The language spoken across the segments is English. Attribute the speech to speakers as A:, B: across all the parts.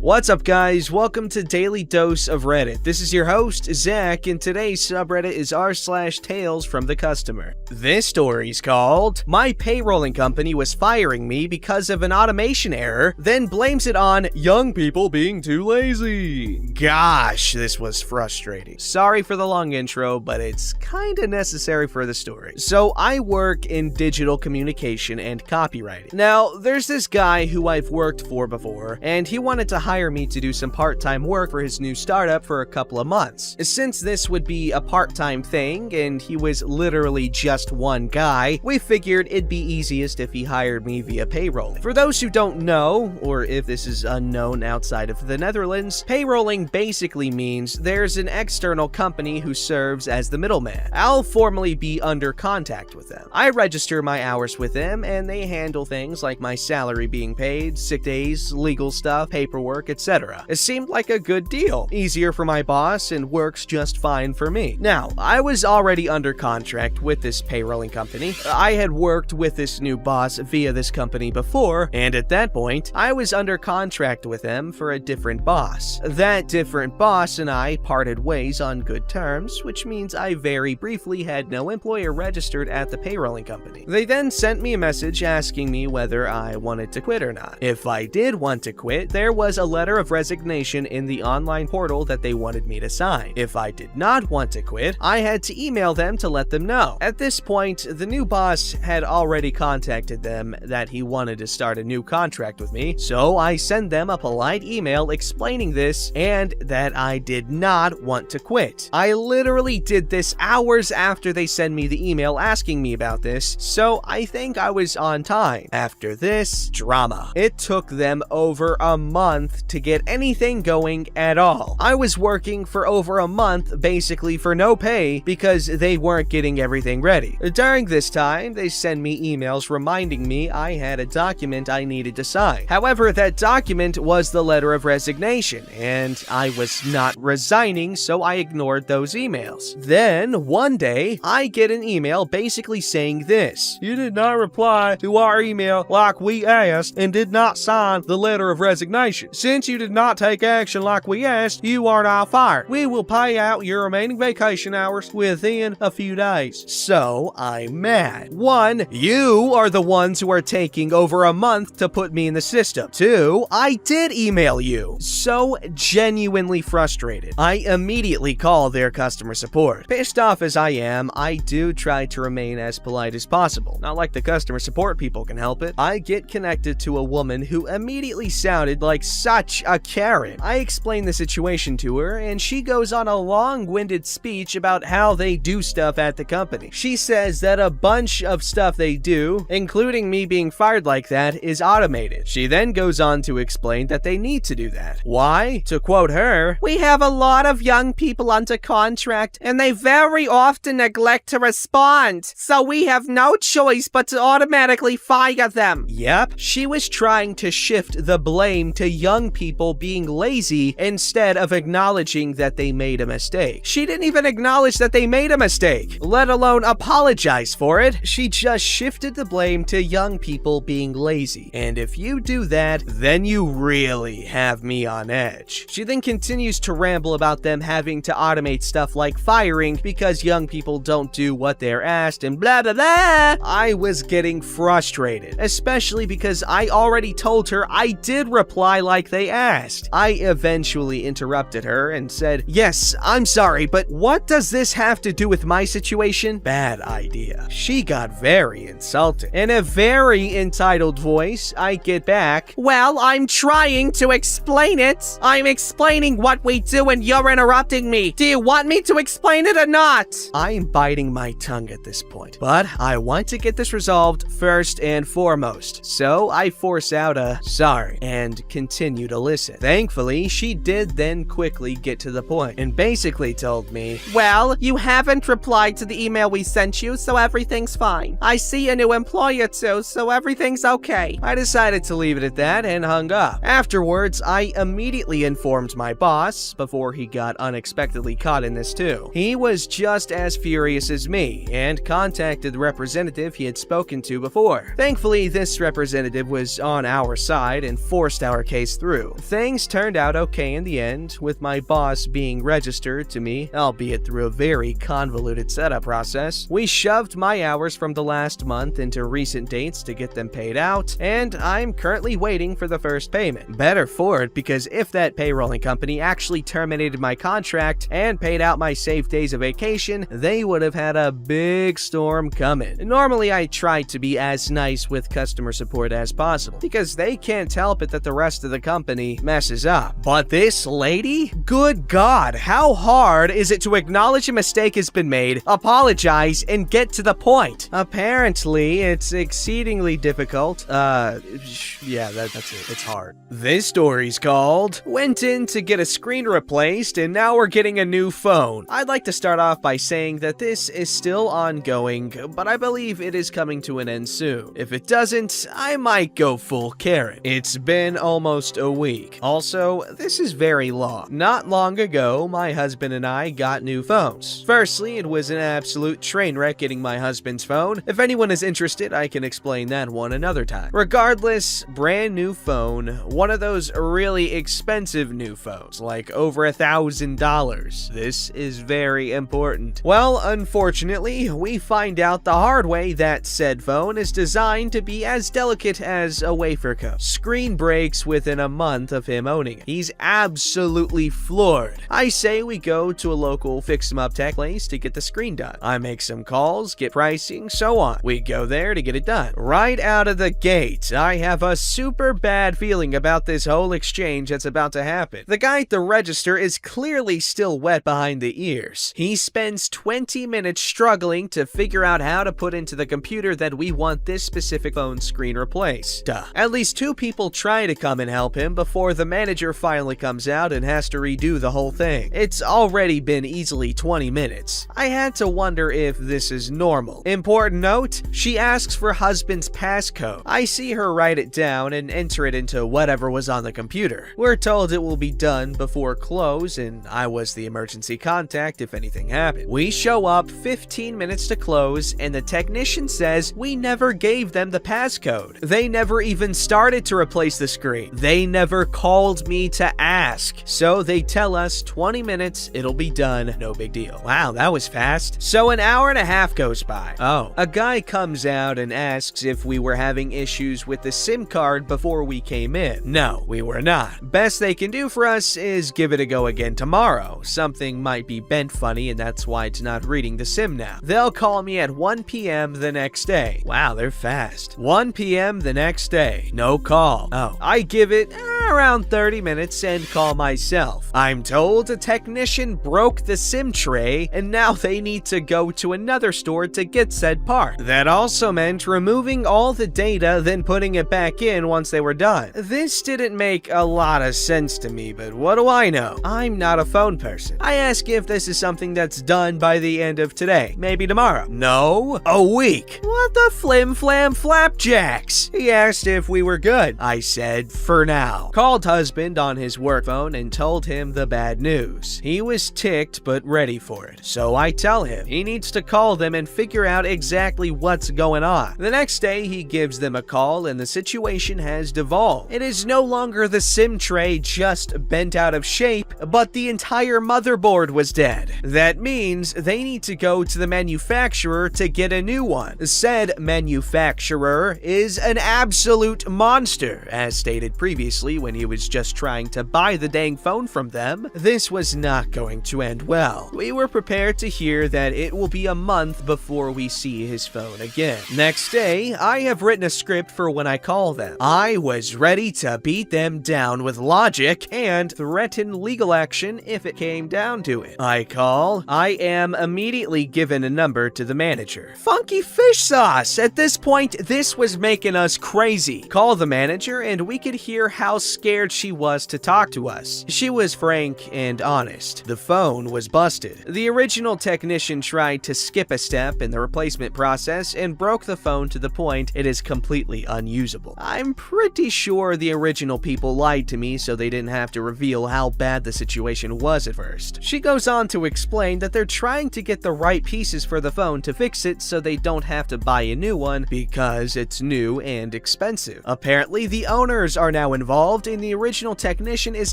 A: What's up, guys? Welcome to Daily Dose of Reddit. This is your host, Zach, and today's subreddit is r/TalesFromTheCustomer. This story's called, "My payrolling company was firing me because of an automation error, then blames it on young people being too lazy." Gosh, this was frustrating. Sorry for the long intro, but it's kinda necessary for the story. So I work in digital communication and copywriting. Now, there's this guy who I've worked for before, and he wanted to hire me to do some part-time work for his new startup for a couple of months. Since this would be a part-time thing, and he was literally just one guy, we figured it'd be easiest if he hired me via payrolling. For those who don't know, or if this is unknown outside of the Netherlands, payrolling basically means there's an external company who serves as the middleman. I'll formally be under contact with them. I register my hours with them, and they handle things like my salary being paid, sick days, legal stuff, paperwork, etc. It seemed like a good deal. Easier for my boss and works just fine for me. Now, I was already under contract with this payrolling company. I had worked with this new boss via this company before, and at that point, I was under contract with them for a different boss. That different boss and I parted ways on good terms, which means I very briefly had no employer registered at the payrolling company. They then sent me a message asking me whether I wanted to quit or not. If I did want to quit, there was a letter of resignation in the online portal that they wanted me to sign. If I did not want to quit, I had to email them to let them know. At this point, the new boss had already contacted them that he wanted to start a new contract with me, so I sent them a polite email explaining this and that I did not want to quit. I literally did this hours after they sent me the email asking me about this, so I think I was on time. After this, drama. It took them over a month to get anything going at all. I was working for over a month basically for no pay because they weren't getting everything ready. During this time, they sent me emails reminding me I had a document I needed to sign. However, that document was the letter of resignation, and I was not resigning, so I ignored those emails. Then, one day, I get an email basically saying this: "You did not reply to our email like we asked and did not sign the letter of resignation. Since you did not take action like we asked, you are now fired. We will pay out your remaining vacation hours within a few days." So, I'm mad. 1, you are the ones who are taking over a month to put me in the system. 2, I did email you. So genuinely frustrated. I immediately call their customer support. Pissed off as I am, I do try to remain as polite as possible. Not like the customer support people can help it. I get connected to a woman who immediately sounded like such a Karen. I explain the situation to her, and she goes on a long-winded speech about how they do stuff at the company. She says that a bunch of stuff they do, including me being fired like that, is automated. She then goes on to explain that they need to do that. Why? To quote her, "We have a lot of young people under contract, and they very often neglect to respond, so we have no choice but to automatically fire them." Yep, she was trying to shift the blame to young people being lazy instead of acknowledging that they made a mistake. She didn't even acknowledge that they made a mistake, let alone apologize for it. She just shifted the blame to young people being lazy. And if you do that, then you really have me on edge. She then continues to ramble about them having to automate stuff like firing because young people don't do what they're asked and blah blah blah. I was getting frustrated, especially because I already told her I did reply like they asked. I eventually interrupted her and said, "Yes, I'm sorry, but what does this have to do with my situation?" Bad idea. She got very insulted. In a very entitled voice, I get back, "Well, I'm trying to explain it. I'm explaining what we do and you're interrupting me. Do you want me to explain it or not?" I'm biting my tongue at this point, but I want to get this resolved first and foremost, so I force out a sorry and continue to listen. Thankfully, she did then quickly get to the point and basically told me, "Well, you haven't replied to the email we sent you, so everything's fine. I see a new employer too, so everything's okay." I decided to leave it at that and hung up. Afterwards, I immediately informed my boss before he got unexpectedly caught in this too. He was just as furious as me and contacted the representative he had spoken to before. Thankfully, this representative was on our side and forced our case through. through. Things turned out okay in the end, with my boss being registered to me, albeit through a very convoluted setup process. We shoved my hours from the last month into recent dates to get them paid out, and I'm currently waiting for the first payment. Better for it, because if that payrolling company actually terminated my contract and paid out my saved days of vacation, they would have had a big storm coming. Normally, I try to be as nice with customer support as possible, because they can't help it that the rest of the company messes up. But this lady? Good God, how hard is it to acknowledge a mistake has been made, apologize, and get to the point? Apparently, it's exceedingly difficult. Yeah, that's it. It's hard. This story's called Went in to get a screen replaced and now we're getting a new phone. I'd like to start off by saying that this is still ongoing, but I believe it is coming to an end soon. If it doesn't, I might go full Karen. It's been almost a week. Also, this is very long. Not long ago, my husband and I got new phones. Firstly, it was an absolute train wreck getting my husband's phone. If anyone is interested, I can explain that one another time. Regardless, brand new phone, one of those really expensive new phones, like over $1,000. This is very important. Well, unfortunately, we find out the hard way that said phone is designed to be as delicate as a wafer cup. Screen breaks within a month of him owning it. He's absolutely floored. I say we go to a local fix-em-up tech place to get the screen done. I make some calls, get pricing, so on. We go there to get it done. Right out of the gate, I have a super bad feeling about this whole exchange that's about to happen. The guy at the register is clearly still wet behind the ears. He spends 20 minutes struggling to figure out how to put into the computer that we want this specific phone screen replaced. At least 2 people try to come and help him before the manager finally comes out and has to redo the whole thing. It's already been easily 20 minutes. I had to wonder if this is normal. Important note, she asks for husband's passcode. I see her write it down and enter it into whatever was on the computer. We're told it will be done before close, and I was the emergency contact if anything happened. We show up 15 minutes to close, and the technician says we never gave them the passcode. They never even started to replace the screen. They never called me to ask. So they tell us 20 minutes, it'll be done, no big deal. Wow, that was fast. So an hour and a half goes by. Oh, a guy comes out and asks if we were having issues with the SIM card before we came in. No, we were not. Best they can do for us is give it a go again tomorrow. Something might be bent funny and that's why it's not reading the SIM now. They'll call me at 1 p.m. the next day. Wow, they're fast. 1 p.m. the next day. No call. Oh, I give it around 30 minutes and call myself. I'm told a technician broke the SIM tray and now they need to go to another store to get said part. That also meant removing all the data, then putting it back in once they were done. This didn't make a lot of sense to me, but what do I know? I'm not a phone person. I ask if this is something that's done by the end of today, maybe tomorrow. No, a week. What the flim flam flapjacks? He asked if we were good. I said, for now. Called husband on his work phone and told him the bad news. He was ticked but ready for it. So I tell him he needs to call them and figure out exactly what's going on. The next day he gives them a call and the situation has devolved. It is no longer the SIM tray just bent out of shape, but the entire motherboard was dead. That means they need to go to the manufacturer to get a new one. Said manufacturer is an absolute monster, as stated previously when he was just trying to buy the dang phone from them. This was not going to end well. We were prepared to hear that it will be a month before we see his phone again. Next day, I have written a script for when I call them. I was ready to beat them down with logic and threaten legal action if it came down to it. I call. I am immediately given a number to the manager. Funky fish sauce! At this point, this was making us crazy. Call the manager and we could hear how scared she was to talk to us. She was frank and honest. The phone was busted. The original technician tried to skip a step in the replacement process and broke the phone to the point it is completely unusable. I'm pretty sure the original people lied to me so they didn't have to reveal how bad the situation was at first. She goes on to explain that they're trying to get the right pieces for the phone to fix it so they don't have to buy a new one because it's new and expensive. Apparently, the owners are now involved involved, and the original technician is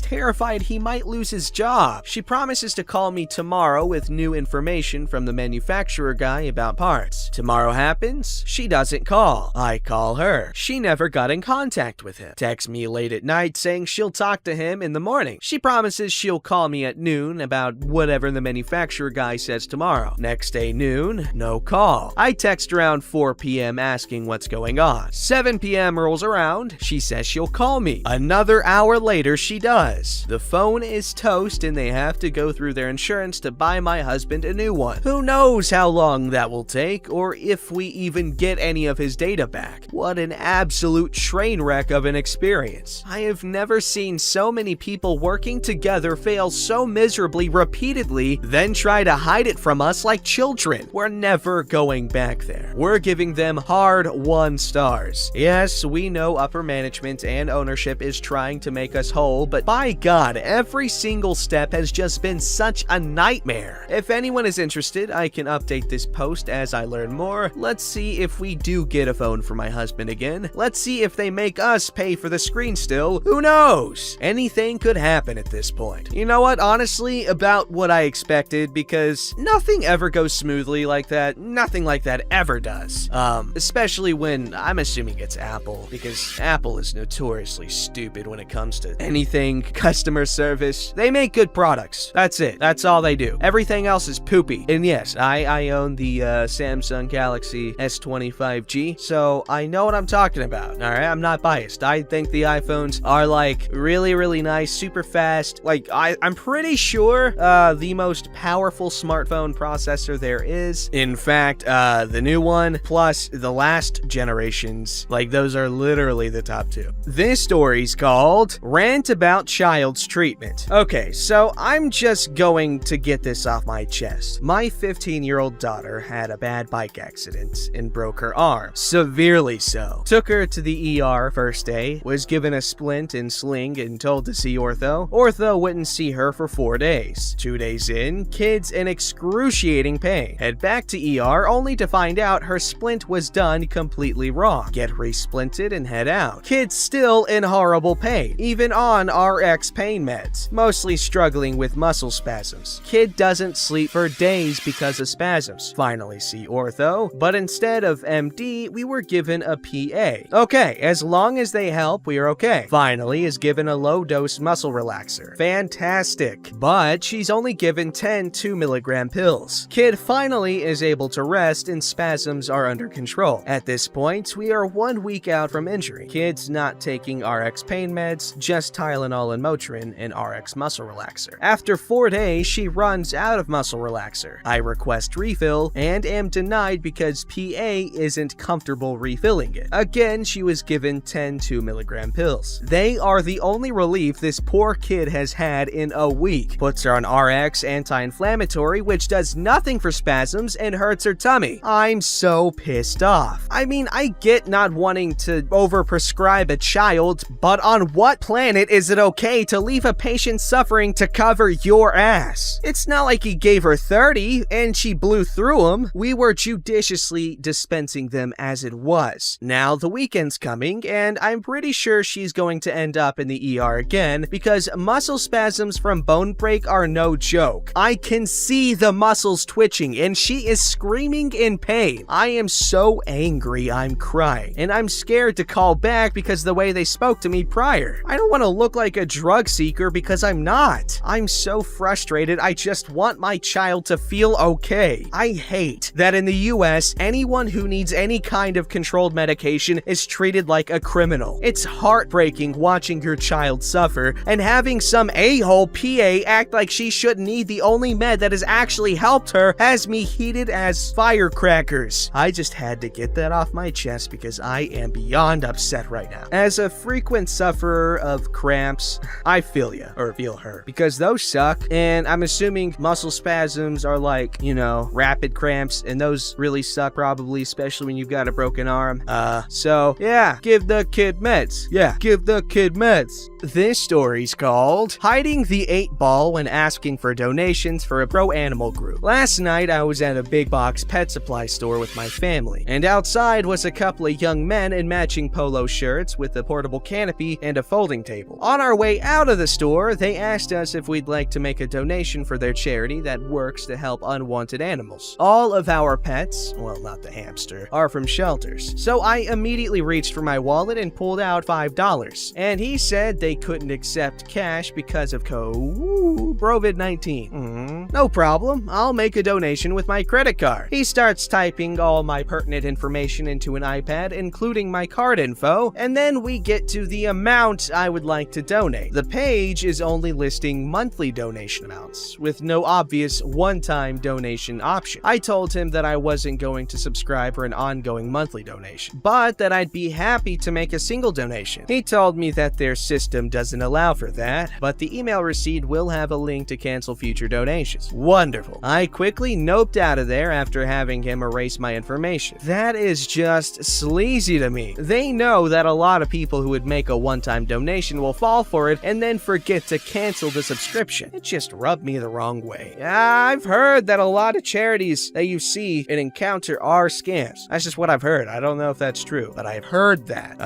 A: terrified he might lose his job. She promises to call me tomorrow with new information from the manufacturer guy about parts. Tomorrow happens, she doesn't call. I call her. She never got in contact with him. Texts me late at night saying she'll talk to him in the morning. She promises she'll call me at noon about whatever the manufacturer guy says tomorrow. Next day noon, no call. I text around 4 p.m. asking what's going on. 7 p.m. rolls around, she says she'll call me. Another hour later, she does. The phone is toast and they have to go through their insurance to buy my husband a new one. Who knows how long that will take or if we even get any of his data back. What an absolute train wreck of an experience. I have never seen so many people working together fail so miserably repeatedly, then try to hide it from us like children. We're never going back there. We're giving them hard 1 stars. Yes, we know upper management and ownership is trying to make us whole, but by God, every single step has just been such a nightmare. If anyone is interested, I can update this post as I learn more. Let's see if we do get a phone for my husband again. Let's see if they make us pay for the screen still. Who knows? Anything could happen at this point. You know what? Honestly, about what I expected, because nothing ever goes smoothly like that. Nothing like that ever does. Especially when I'm assuming it's Apple, because Apple is notoriously stupid when it comes to anything customer service. They make good products. That's it. That's all they do. Everything else is poopy. And yes, I own the Samsung Galaxy S25G, so I know what I'm talking about. Alright, I'm not biased. I think the iPhones are like really, really nice, super fast. Like, I'm pretty sure the most powerful smartphone processor there is. In fact, the new one plus the last generations, like those are literally the top 2. This story's called Rant About Child's Treatment. Okay, so I'm just going to get this off my chest. My 15-year-old daughter had a bad bike accident and broke her arm. Severely so. Took her to the ER first day, was given a splint and sling and told to see ortho. Ortho wouldn't see her for 4 days. 2 days in, kid's in excruciating pain. Head back to ER only to find out her splint was done completely wrong. Get re-splinted and head out. Kid's still in horrible pain, even on RX pain meds, mostly struggling with muscle spasms. Kid doesn't sleep for days because of spasms. Finally see ortho, but instead of MD, we were given a PA. Okay, as long as they help, we are okay. Finally is given a low-dose muscle relaxer. Fantastic. But she's only given 10 2-milligram pills. Kid finally is able to rest and spasms are under control. At this point, we are 1 week out from injury. Kid's not taking RX pain meds, just Tylenol and Motrin and RX muscle relaxer. After 4 days, she runs out of muscle relaxer. I request refill and am denied because PA isn't comfortable refilling it. Again, she was given 10 2-milligram pills. They are the only relief this poor kid has had in a week. Puts her on RX anti-inflammatory, which does nothing for spasms and hurts her tummy. I'm so pissed off. I mean, I get not wanting to overprescribe a child, but on what planet is it okay to leave a patient suffering to cover your ass? It's not like he gave her 30 and she blew through them. We were judiciously dispensing them as it was. Now the weekend's coming and I'm pretty sure she's going to end up in the ER again because muscle spasms from bone break are no joke. I can see the muscles twitching and she is screaming in pain. I am so angry I'm crying and I'm scared to call back because the way they spoke to me prior. I don't want to look like a drug seeker because I'm not. I'm so frustrated. I just want my child to feel okay. I hate that in the US, anyone who needs any kind of controlled medication is treated like a criminal. It's heartbreaking watching your child suffer and having some a-hole PA act like she shouldn't need the only med that has actually helped her has me heated as firecrackers. I just had to get that off my chest because I am beyond upset right now. As a frequent sufferer of cramps, I feel ya, or feel her, because those suck, and I'm assuming muscle spasms are like, you know, rapid cramps, and those really suck probably, especially when you've got a broken arm. So yeah, give the kid meds. Yeah, give the kid meds. This story's called Hiding the 8-Ball When Asking for Donations for a Pro-Animal Group. Last night, I was at a big box pet supply store with my family, and outside was a couple of young men in matching polo shirts with a portable cannabis canopy and a folding table. On our way out of the store, they asked us if we'd like to make a donation for their charity that works to help unwanted animals. All of our pets, well, not the hamster, are from shelters. So I immediately reached for my wallet and pulled out $5. And he said they couldn't accept cash because of COVID-19. No problem, I'll make a donation with my credit card. He starts typing all my pertinent information into an iPad, including my card info, and then we get to the amount I would like to donate. The page is only listing monthly donation amounts, with no obvious one-time donation option. I told him that I wasn't going to subscribe for an ongoing monthly donation, but that I'd be happy to make a single donation. He told me that their system doesn't allow for that, but the email receipt will have a link to cancel future donations. Wonderful. I quickly noped out of there after having him erase my information. That is just sleazy to me. They know that a lot of people who would make a one-time donation will fall for it and then forget to cancel the subscription. It just rubbed me the wrong way. I've heard that a lot of charities that you see and encounter are scams. That's just what I've heard. I don't know if that's true, but I've heard that.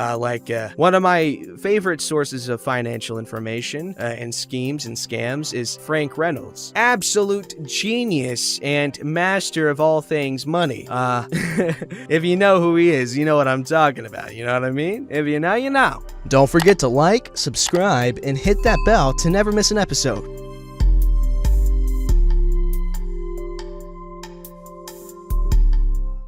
A: One of my favorite sources of financial information and schemes and scams is Frank Reynolds. Absolute genius and master of all things money. If you know who he is, you know what I'm talking about. You know what I mean? If you know, you know. Don't forget to like, subscribe, and hit that bell to never miss an episode.